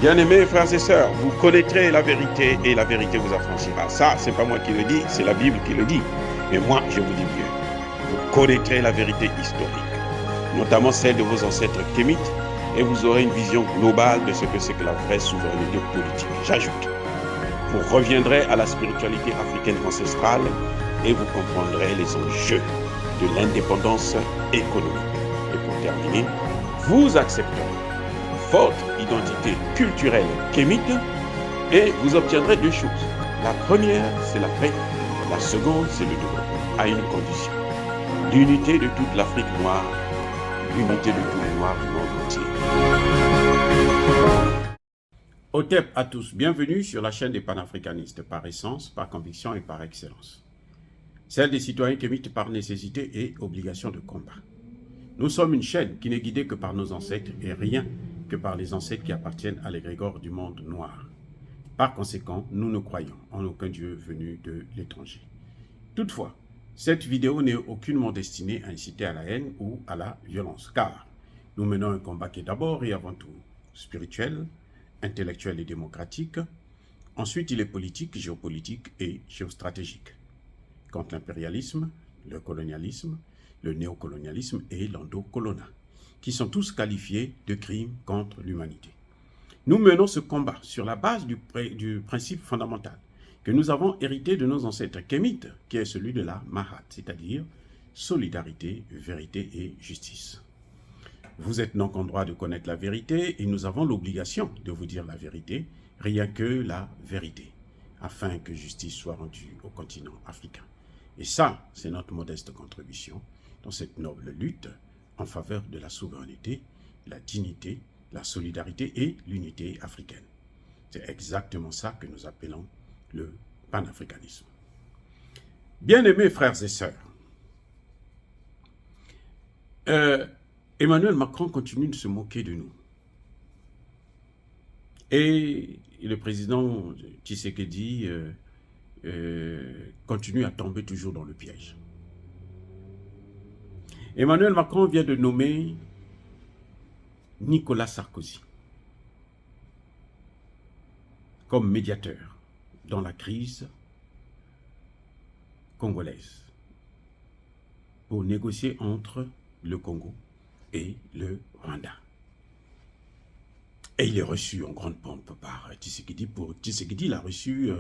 Bien-aimés frères et sœurs, vous connaîtrez la vérité et la vérité vous affranchira. Ça, c'est pas moi qui le dis, c'est la Bible qui le dit. Mais moi, je vous dis bien, vous connaîtrez la vérité historique, notamment celle de vos ancêtres kémites, et vous aurez une vision globale de ce que c'est que la vraie souveraineté politique. J'ajoute, vous reviendrez à la spiritualité africaine ancestrale et vous comprendrez les enjeux de l'indépendance économique. Et pour terminer, vous accepterez votre identité culturelle kémite et vous obtiendrez deux choses. La première, c'est la paix. La seconde, c'est le développement, à une condition. L'unité de toute l'Afrique noire, l'unité de tous les Noirs du monde entier. Otep à tous, bienvenue sur la chaîne des panafricanistes, par essence, par conviction et par excellence. Celle des citoyens kémites par nécessité et obligation de combat. Nous sommes une chaîne qui n'est guidée que par nos ancêtres et rien que par les ancêtres qui appartiennent à l'égrégore du monde noir. Par conséquent, nous ne croyons en aucun Dieu venu de l'étranger. Toutefois, cette vidéo n'est aucunement destinée à inciter à la haine ou à la violence, car nous menons un combat qui est d'abord et avant tout spirituel, intellectuel et démocratique. Ensuite, il est politique, géopolitique et géostratégique. Contre l'impérialisme, le colonialisme, le néocolonialisme et l'endocolonat, qui sont tous qualifiés de crimes contre l'humanité. Nous menons ce combat sur la base du principe fondamental que nous avons hérité de nos ancêtres kémites, qui est celui de la Mahat, c'est-à-dire solidarité, vérité et justice. Vous êtes donc en droit de connaître la vérité et nous avons l'obligation de vous dire la vérité, rien que la vérité, afin que justice soit rendue au continent africain. Et ça, c'est notre modeste contribution dans cette noble lutte en faveur de la souveraineté, la dignité, la solidarité et l'unité africaine. C'est exactement ça que nous appelons le panafricanisme. Bien-aimés frères et sœurs, Emmanuel Macron continue de se moquer de nous. Et le président Tshisekedi continue à tomber toujours dans le piège. Emmanuel Macron vient de nommer Nicolas Sarkozy comme médiateur dans la crise congolaise pour négocier entre le Congo et le Rwanda. Et il est reçu en grande pompe par Tshisekedi. Pour Tshisekedi, il a reçu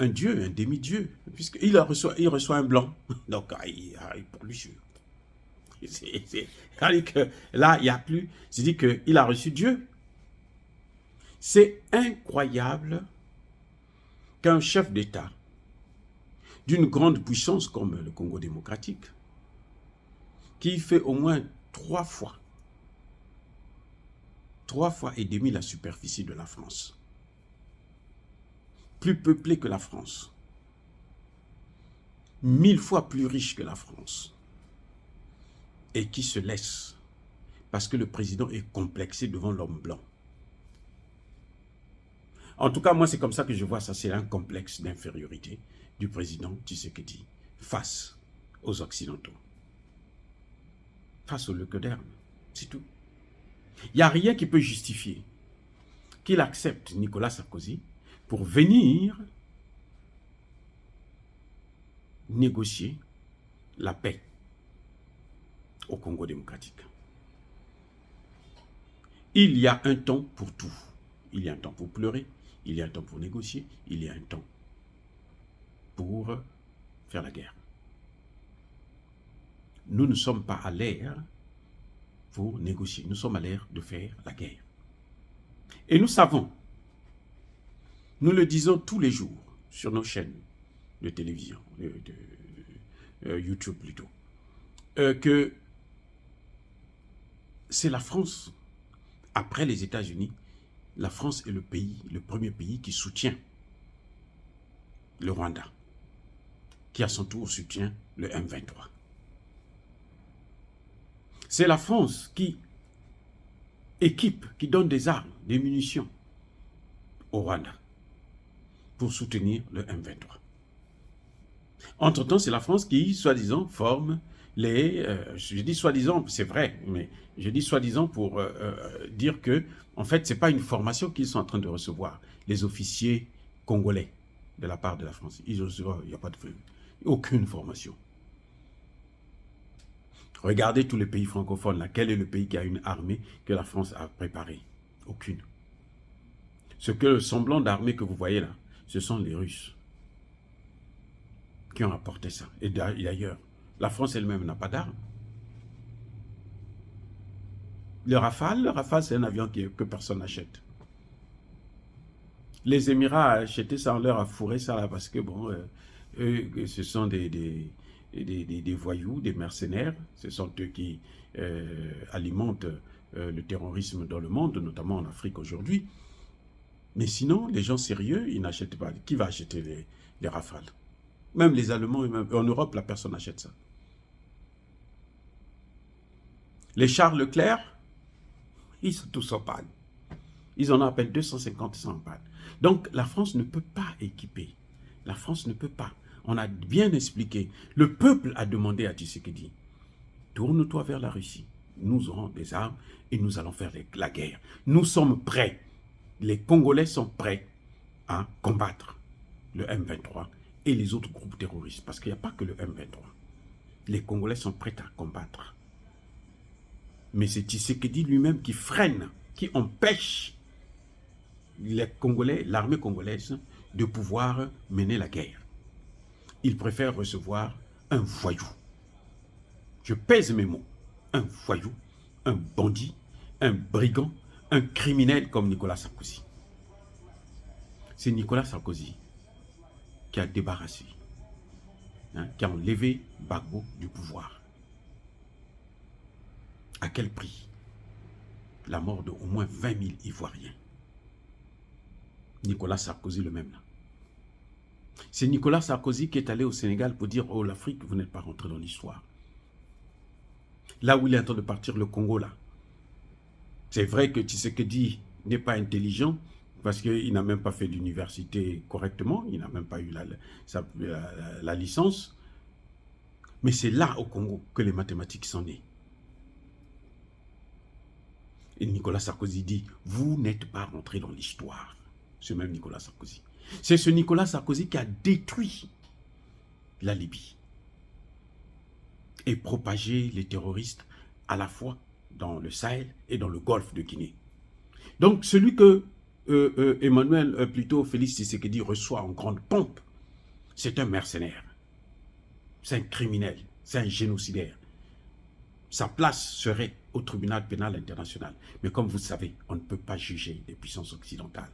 un dieu, un demi-dieu, puisqu'il reçoit un blanc. Donc, pour lui, c'est-à-dire que là, il n'y a plus. C'est-à-dire qu'il a reçu Dieu. C'est incroyable qu'un chef d'État d'une grande puissance comme le Congo démocratique, qui fait au moins 3 fois et demi la superficie de la France, plus peuplé que la France, 1000 fois plus riche que la France, et qui se laisse parce que le président est complexé devant l'homme blanc. En tout cas, moi, c'est comme ça que je vois ça. C'est un complexe d'infériorité du président Tshisekedi face aux Occidentaux, face aux leucodermes, c'est tout. Il n'y a rien qui peut justifier qu'il accepte Nicolas Sarkozy pour venir négocier la paix au Congo démocratique. Il y a un temps pour tout. Il y a un temps pour pleurer, il y a un temps pour négocier, il y a un temps pour faire la guerre. Nous ne sommes pas à l'ère pour négocier, nous sommes à l'ère de faire la guerre. Et nous savons, nous le disons tous les jours sur nos chaînes de télévision, YouTube plutôt, que c'est la France, après les États-Unis, la France est le premier pays qui soutient le Rwanda, qui à son tour soutient le M23. C'est la France qui équipe, qui donne des armes, des munitions au Rwanda pour soutenir le M23. Entre-temps, c'est la France qui, soi-disant, forme je dis soi-disant, c'est vrai, mais je dis soi-disant pour dire que, en fait, ce n'est pas une formation qu'ils sont en train de recevoir, les officiers congolais de la part de la France. Il n'y a pas aucune formation. Regardez tous les pays francophones, là. Quel est le pays qui a une armée que la France a préparée? Aucune. Le semblant d'armée que vous voyez là, ce sont les Russes qui ont apporté ça. Et d'ailleurs, la France elle-même n'a pas d'armes. Le Rafale c'est un avion que personne n'achète. Les Émirats ont acheté ça, on leur a fourré ça là parce que bon, eux, ce sont des voyous, des mercenaires. Ce sont eux qui alimentent le terrorisme dans le monde, notamment en Afrique aujourd'hui. Mais sinon, les gens sérieux, ils n'achètent pas. Qui va acheter les Rafales? Même les Allemands, même en Europe, la personne n'achète ça. Les chars Leclerc, ils sont tous en panne. Ils en ont à peine 250 en panne. Donc, la France ne peut pas équiper. La France ne peut pas. On a bien expliqué. Le peuple a demandé à Tshisekedi, tourne-toi vers la Russie. Nous aurons des armes et nous allons faire la guerre. Nous sommes prêts. Les Congolais sont prêts à combattre le M23 et les autres groupes terroristes. Parce qu'il n'y a pas que le M23. Les Congolais sont prêts à combattre. Mais c'est Tshisekedi lui-même qui freine, qui empêche les Congolais, l'armée congolaise, de pouvoir mener la guerre. Il préfère recevoir un voyou. Je pèse mes mots. Un voyou, un bandit, un brigand, un criminel comme Nicolas Sarkozy. C'est Nicolas Sarkozy qui a débarrassé, qui a enlevé Gbagbo du pouvoir. À quel prix? La mort de au moins 20 000 Ivoiriens. Nicolas Sarkozy le même là. C'est Nicolas Sarkozy qui est allé au Sénégal pour dire « Oh, l'Afrique, vous n'êtes pas rentré dans l'histoire. » Là où il est en train de partir le Congo, là. C'est vrai que Tshisekedi n'est pas intelligent parce qu'il n'a même pas fait d'université correctement. Il n'a même pas eu la licence. Mais c'est là, au Congo, que les mathématiques sont nées. Et Nicolas Sarkozy dit « Vous n'êtes pas rentré dans l'histoire. » Ce même Nicolas Sarkozy. C'est ce Nicolas Sarkozy qui a détruit la Libye et propagé les terroristes à la fois dans le Sahel et dans le Golfe de Guinée. Donc celui que plutôt Félix Tshisekedi reçoit en grande pompe, c'est un mercenaire, c'est un criminel, c'est un génocidaire. Sa place serait au tribunal pénal international. Mais comme vous savez, on ne peut pas juger les puissances occidentales.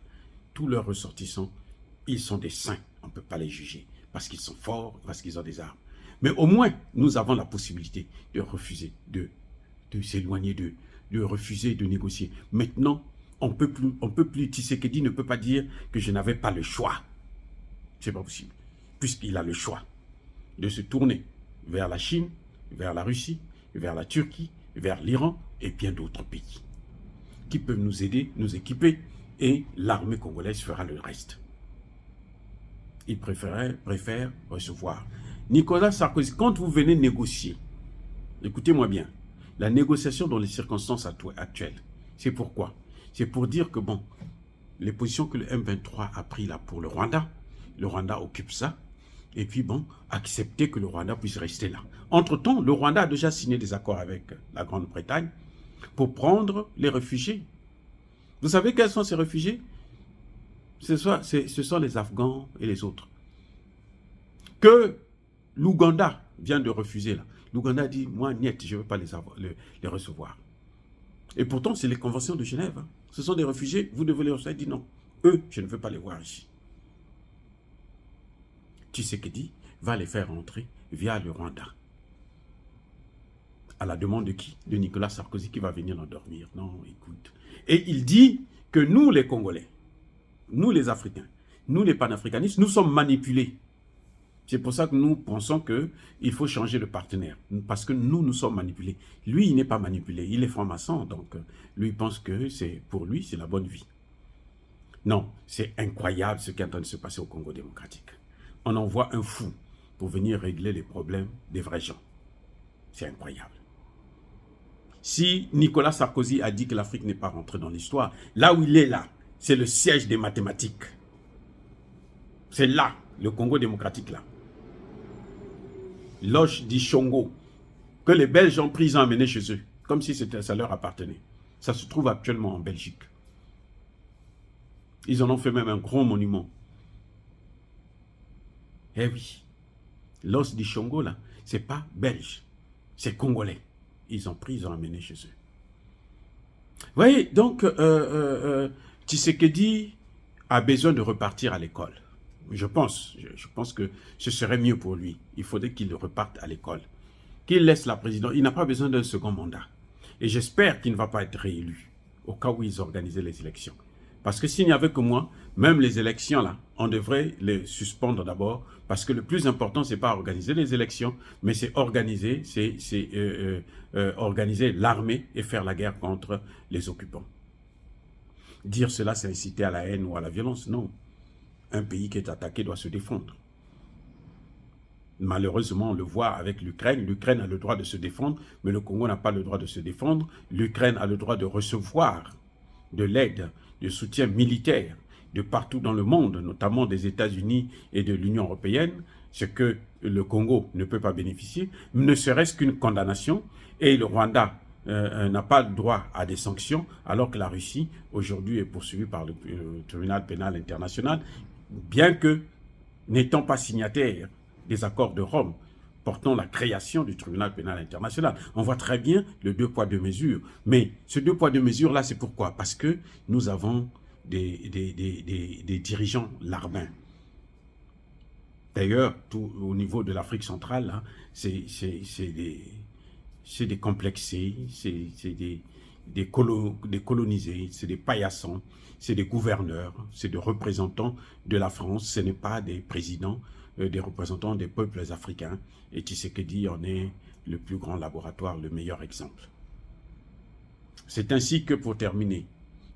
Tous leurs ressortissants, ils sont des saints. On ne peut pas les juger parce qu'ils sont forts, parce qu'ils ont des armes. Mais au moins, nous avons la possibilité de refuser, de s'éloigner d'eux, de refuser de négocier. Maintenant, on peut plus, Tshisekedi ne peut pas dire que je n'avais pas le choix. Ce n'est pas possible. Puisqu'il a le choix de se tourner vers la Chine, vers la Russie, vers la Turquie, vers l'Iran et bien d'autres pays qui peuvent nous aider, nous équiper et l'armée congolaise fera le reste. Il préfère recevoir. Nicolas Sarkozy, quand vous venez négocier, écoutez-moi bien, la négociation dans les circonstances actuelles, c'est pourquoi? C'est pour dire que bon, les positions que le M23 a prises là pour le Rwanda occupe ça, et puis bon, accepter que le Rwanda puisse rester là. Entre-temps, le Rwanda a déjà signé des accords avec la Grande-Bretagne pour prendre les réfugiés. Vous savez quels sont ces réfugiés? Ce sont les Afghans et les autres. Que l'Ouganda vient de refuser là. L'Ouganda dit, moi, niet, je ne veux pas les recevoir. Et pourtant, c'est les conventions de Genève. Hein. Ce sont des réfugiés, vous devez les recevoir. Il dit non, eux, je ne veux pas les voir ici. Tshisekedi va les faire rentrer via le Rwanda. À la demande de qui? De Nicolas Sarkozy qui va venir l'endormir. Non, écoute. Et il dit que nous, les Congolais, nous, les Africains, nous, les panafricanistes, nous sommes manipulés. C'est pour ça que nous pensons qu'il faut changer de partenaire. Parce que nous sommes manipulés. Lui, il n'est pas manipulé. Il est franc-maçon. Donc, lui, il pense que pour lui, c'est la bonne vie. Non, c'est incroyable ce qui est en train de se passer au Congo démocratique. On envoie un fou pour venir régler les problèmes des vrais gens. C'est incroyable. Si Nicolas Sarkozy a dit que l'Afrique n'est pas rentrée dans l'histoire, là où il est là, c'est le siège des mathématiques. C'est là, le Congo démocratique là. Loge d'Ishongo, que les Belges ont pris et emmené chez eux, comme si ça leur appartenait. Ça se trouve actuellement en Belgique. Ils en ont fait même un gros monument. Eh oui, l'os d'Ishongo là, c'est pas belge, c'est congolais. Ils ont pris, ils ont emmené chez eux. Vous voyez, donc, Tshisekedi a besoin de repartir à l'école. Je pense que ce serait mieux pour lui. Il faudrait qu'il reparte à l'école. Qu'il laisse la présidence. Il n'a pas besoin d'un second mandat. Et j'espère qu'il ne va pas être réélu au cas où ils organisaient les élections. Parce que s'il n'y avait que moi, même les élections, là, on devrait les suspendre d'abord. Parce que le plus important, ce n'est pas organiser les élections, mais c'est organiser, organiser l'armée et faire la guerre contre les occupants. Dire cela, c'est inciter à la haine ou à la violence. Non. Un pays qui est attaqué doit se défendre. Malheureusement, on le voit avec l'Ukraine. L'Ukraine a le droit de se défendre, mais le Congo n'a pas le droit de se défendre. L'Ukraine a le droit de recevoir de l'aide, de soutien militaire de partout dans le monde, notamment des États-Unis et de l'Union européenne, ce que le Congo ne peut pas bénéficier, ne serait-ce qu'une condamnation. Et le Rwanda n'a pas le droit à des sanctions, alors que la Russie, aujourd'hui, est poursuivie par le tribunal pénal international, bien que, n'étant pas signataire des accords de Rome, portant la création du tribunal pénal international. On voit très bien le 2 poids 2 mesures. Mais ce 2 poids 2 mesures là, c'est pourquoi? Parce que nous avons des dirigeants larbins. D'ailleurs, au niveau de l'Afrique centrale, hein, c'est des complexés, c'est des colonisés, c'est des paillassons, c'est des gouverneurs, c'est des représentants de la France. Ce n'est pas des présidents, des représentants des peuples africains. Et Tshisekedi en est le plus grand laboratoire, le meilleur exemple. C'est ainsi que, pour terminer,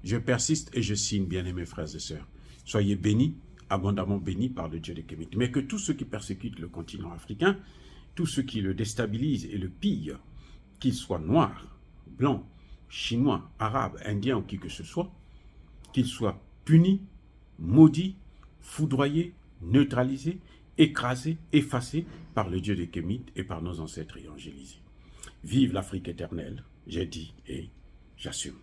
je persiste et je signe, bien-aimés frères et sœurs. Soyez bénis, abondamment bénis par le Dieu de Kémit. Mais que tous ceux qui persécutent le continent africain, tous ceux qui le déstabilisent et le pillent, qu'ils soient noirs, blancs, chinois, arabes, indiens ou qui que ce soit, qu'ils soient punis, maudits, foudroyés, neutralisés, écrasés, effacés par le Dieu de Kémit et par nos ancêtres évangélisés. Vive l'Afrique éternelle, j'ai dit et j'assume.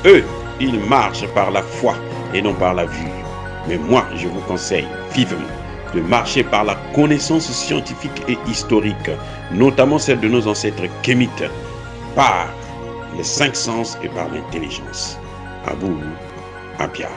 Eux, ils marchent par la foi et non par la vue. Mais moi, je vous conseille vivement de marcher par la connaissance scientifique et historique, notamment celle de nos ancêtres kémites, par les 5 sens et par l'intelligence. Abou Abia.